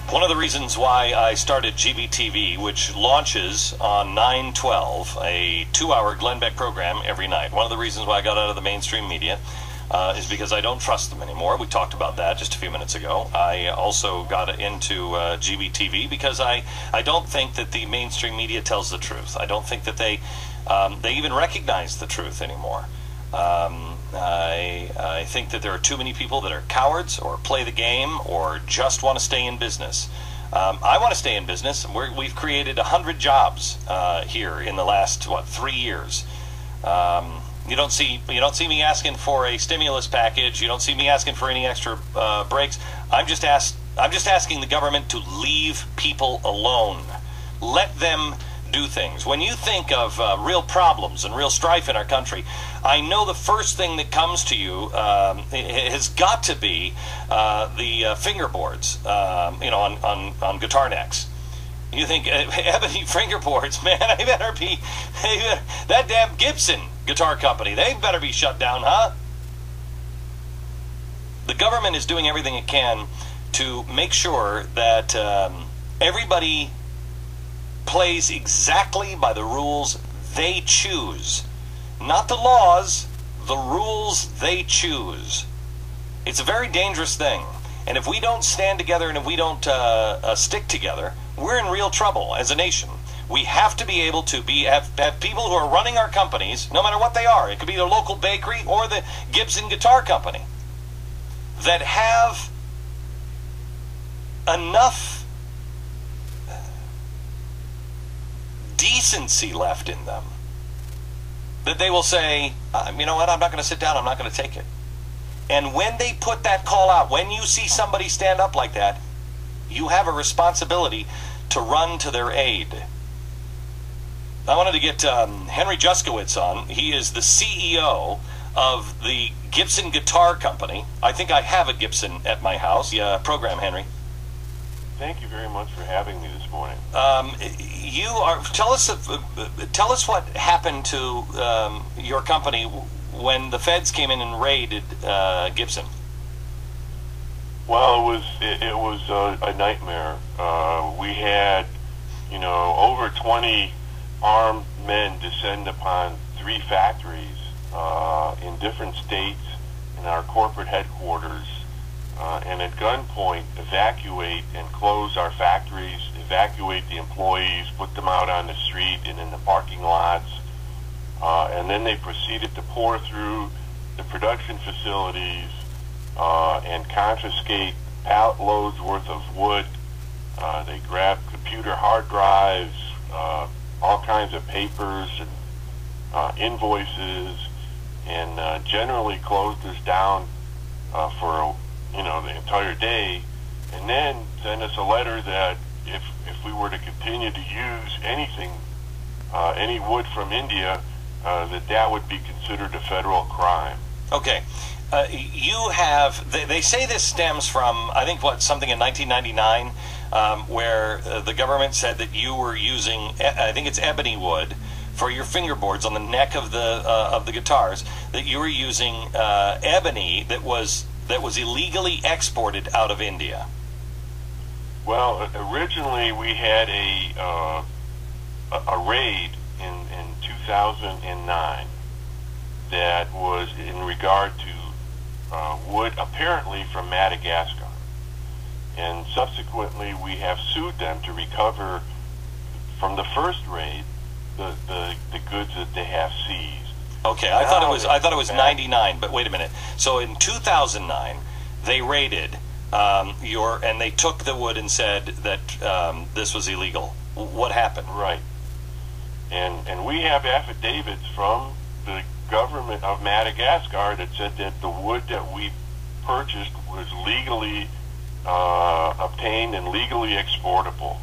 One of the reasons why I started GBTV, which launches on 9/12, a 2-hour Glenn Beck program every night. One of the reasons why I got out of the mainstream media is because I don't trust them anymore. We talked about that just a few minutes ago. I also got into GBTV because I don't think that the mainstream media tells the truth. I don't think that they even recognize the truth anymore. I think that there are too many people that are cowards or play the game or just want to stay in business. I want to stay in business. We've created 100 jobs here in the last 3 years. You don't see me asking for a stimulus package. You don't see me asking for any extra breaks. I'm just asking the government to leave people alone. Let them do things. When you think of real problems and real strife in our country, I know the first thing that comes to you has got to be the fingerboards, on guitar necks. You think ebony fingerboards, man? They better be that damn Gibson Guitar company. They better be shut down, huh? The government is doing everything it can to make sure that everybody plays exactly by the rules they choose. Not the laws, the rules they choose. It's a very dangerous thing. And if we don't stand together and if we don't stick together, we're in real trouble as a nation. We have to be able to have people who are running our companies, no matter what they are. It could be the local bakery or the Gibson Guitar Company, that have enough decency left in them that they will say, you know what, I'm not going to sit down, I'm not going to take it. And when they put that call out, when you see somebody stand up like that, you have a responsibility to run to their aid. I wanted to get Henry Juskowitz on. He is the CEO of the Gibson Guitar Company. I think I have a Gibson at my house. Yeah, program, Henry. Thank you very much for having me this morning. Tell us what happened to your company when the feds came in and raided Gibson. Well, it was a nightmare. We had, over 20 armed men descend upon 3 factories in different states in our corporate headquarters, and at gunpoint evacuate and close our factories, evacuate the employees, put them out on the street and in the parking lots, and then they proceeded to pour through the production facilities and confiscate pallet loads worth of wood. They grabbed computer hard drives, all kinds of papers and invoices, and generally closed us down for the entire day, and then sent us a letter that if we were to continue to use anything, any wood from India, that would be considered a federal crime. Okay. They say this stems from, I think, something in 1999, where the government said that you were using, I think it's ebony wood, for your fingerboards on the neck of the guitars, that you were using ebony that was illegally exported out of India. Well, originally we had a raid in 2009 that was in regard to wood apparently from Madagascar, and subsequently we have sued them to recover from the first raid the goods that they have seized. Okay, I thought it was 99, but wait a minute. So in 2009, they raided and they took the wood and said that this was illegal. What happened? Right. And we have affidavits from the government of Madagascar that said that the wood that we purchased was legally obtained and legally exportable.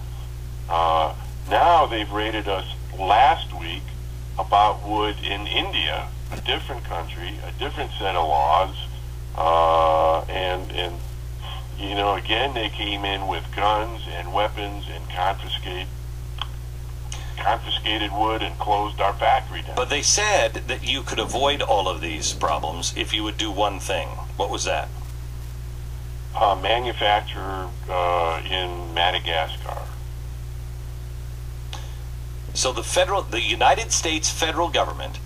Now they've raided us last week about wood in India, a different country, a different set of laws, and again they came in with guns and weapons and confiscated wood and closed our factory down. But they said that you could avoid all of these problems if you would do one thing. What was that? Manufacture in Madagascar. So the United States federal government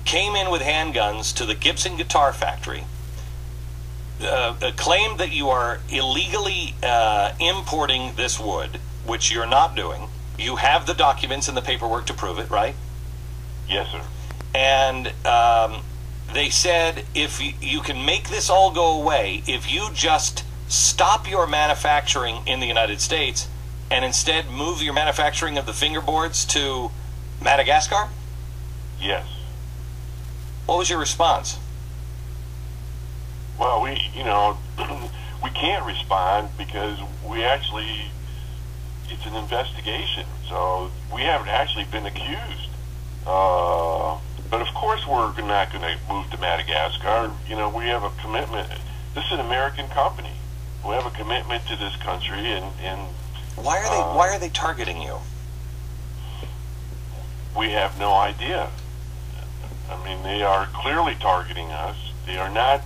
came in with handguns to the Gibson Guitar factory, claimed that you are illegally importing this wood, which you're not doing. You have the documents and the paperwork to prove it, right? Yes, sir. And they said if you can make this all go away if you just stop your manufacturing in the United States and instead move your manufacturing of the fingerboards to Madagascar? Yes. What was your response? Well, we can't respond because it's an investigation, so we haven't actually been accused. But of course we're not going to move to Madagascar. We have a commitment. This is an American company. We have a commitment to this country, and why are they targeting you? We have no idea. I mean, they are clearly targeting us. They are not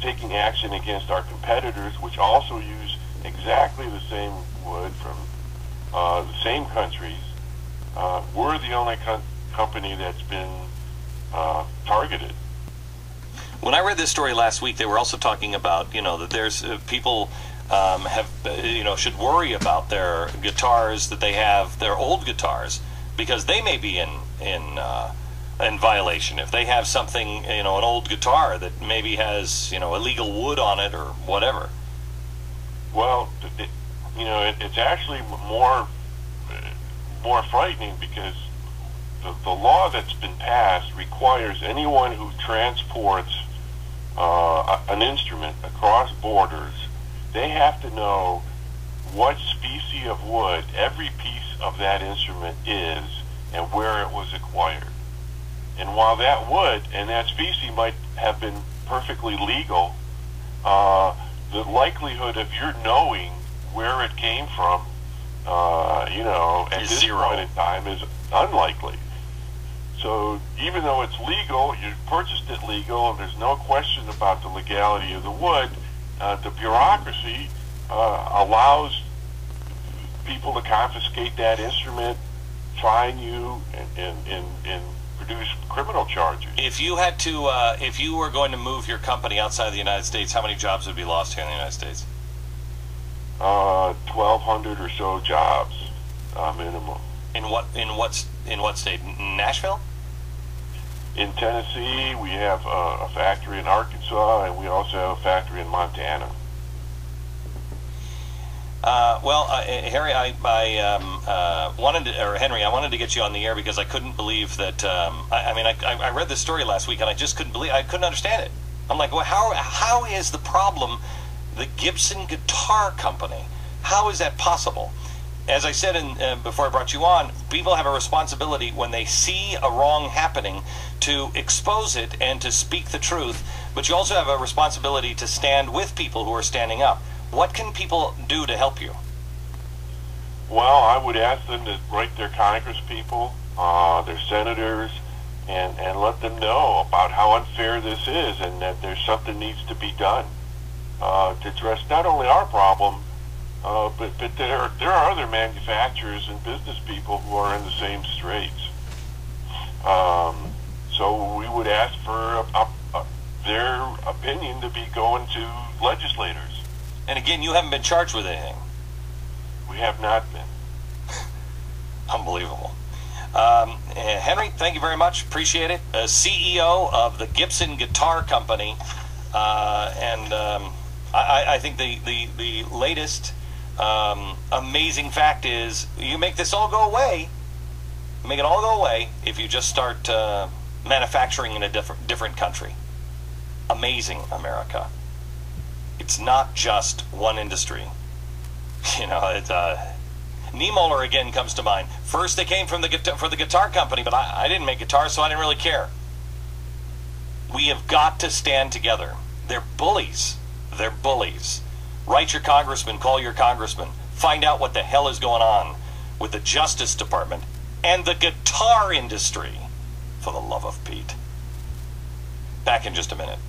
taking action against our competitors, which also use exactly the same wood from the same countries. We're the only company that's been targeted. When I read this story last week, they were also talking about, that there's people should worry about their guitars that they have, their old guitars, because they may be in violation if they have something, an old guitar that maybe has, illegal wood on it or whatever. Well, it's actually more frightening because the law that's been passed requires anyone who transports an instrument across borders, they have to know what species of wood every piece of that instrument is and where it was acquired. And while that wood and that species might have been perfectly legal, the likelihood of your knowing where it came from, at this point in time is unlikely. So even though it's legal, you purchased it legal, and there's no question about the legality of the wood, the bureaucracy allows people to confiscate that instrument, fine you, and produce criminal charges. If you had to, if you were going to move your company outside of the United States, how many jobs would be lost here in the United States? 1,200 or so jobs, minimum. In what state? Nashville? In Tennessee, we have a factory in Arkansas, and we also have a factory in Montana. Harry, I wanted to get you on the air because I couldn't believe that. I read this story last week and I just couldn't believe. I couldn't understand it. I'm like, well, how is the problem the Gibson Guitar Company? How is that possible? As I said before I brought you on, people have a responsibility when they see a wrong happening to expose it and to speak the truth. But you also have a responsibility to stand with people who are standing up. What can people do to help you? Well, I would ask them to write their congresspeople, their senators, and let them know about how unfair this is and that there's something needs to be done to address not only our problem, but there are other manufacturers and business people who are in the same straits. So we would ask for their opinion to be going to legislators. And again, you haven't been charged with anything. We have not been. Unbelievable. Henry, thank you very much. Appreciate it. CEO of the Gibson Guitar Company. I think the latest amazing fact is you make this all go away. Make it all go away if you just start manufacturing in a different country. Amazing, America. It's not just one industry. It's Niemöller again comes to mind. First they came from the guitar company, but I didn't make guitars, so I didn't really care. We have got to stand together. They're bullies. They're bullies. Write your congressman, call your congressman. Find out what the hell is going on with the Justice Department and the guitar industry. For the love of Pete. Back in just a minute.